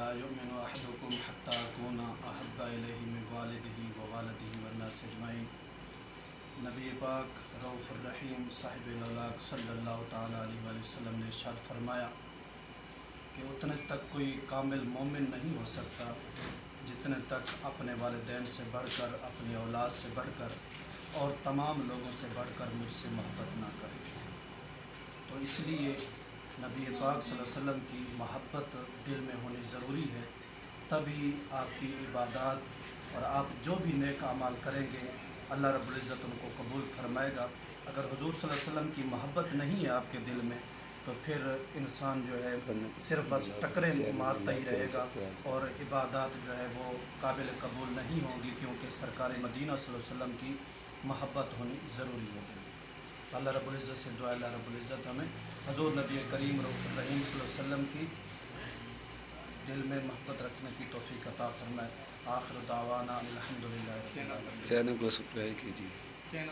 لا یؤمن احدکم حتی اکون احب الیہ من والدہ ووالدہ والناس اجمعین۔ نبی پاک رؤوف الرحیم صاحب الاولاق صلی اللہ تعالیٰ علیہ وآلہ وسلم نے ارشاد فرمایا کہ اتنے تک کوئی کامل مومن نہیں ہو سکتا جتنے تک اپنے والدین سے بڑھ کر، اپنی اولاد سے بڑھ کر اور تمام لوگوں سے بڑھ کر مجھ سے محبت نہ کرے۔ تو اس لیے نبی پاک صلی اللہ علیہ وسلم کی محبت دل میں ہونی ضروری ہے، تبھی آپ کی عبادات اور آپ جو بھی نیک اعمال کریں گے اللہ رب العزت ان کو قبول فرمائے گا۔ اگر حضور صلی اللہ علیہ وسلم کی محبت نہیں ہے آپ کے دل میں تو پھر انسان جو ہے صرف بس ٹکریں مارتا ہی رہے گا اور عبادات جو ہے وہ قابل قبول نہیں ہوں گی، کیونکہ سرکار مدینہ صلی اللہ علیہ وسلم کی محبت ہونی ضروری ہے دل میں۔ اللہ رب العزت سے دعا اللہ رب العزت ہمیں حضور نبی کریم رؤوف الرحیم صلی اللہ علیہ وسلم کی دل میں محبت رکھنے کی توفیق عطا فرمائے۔ آخر دعوانا الحمدللہ رب العالمین۔ چینل کو سبسکرائب کیجیے۔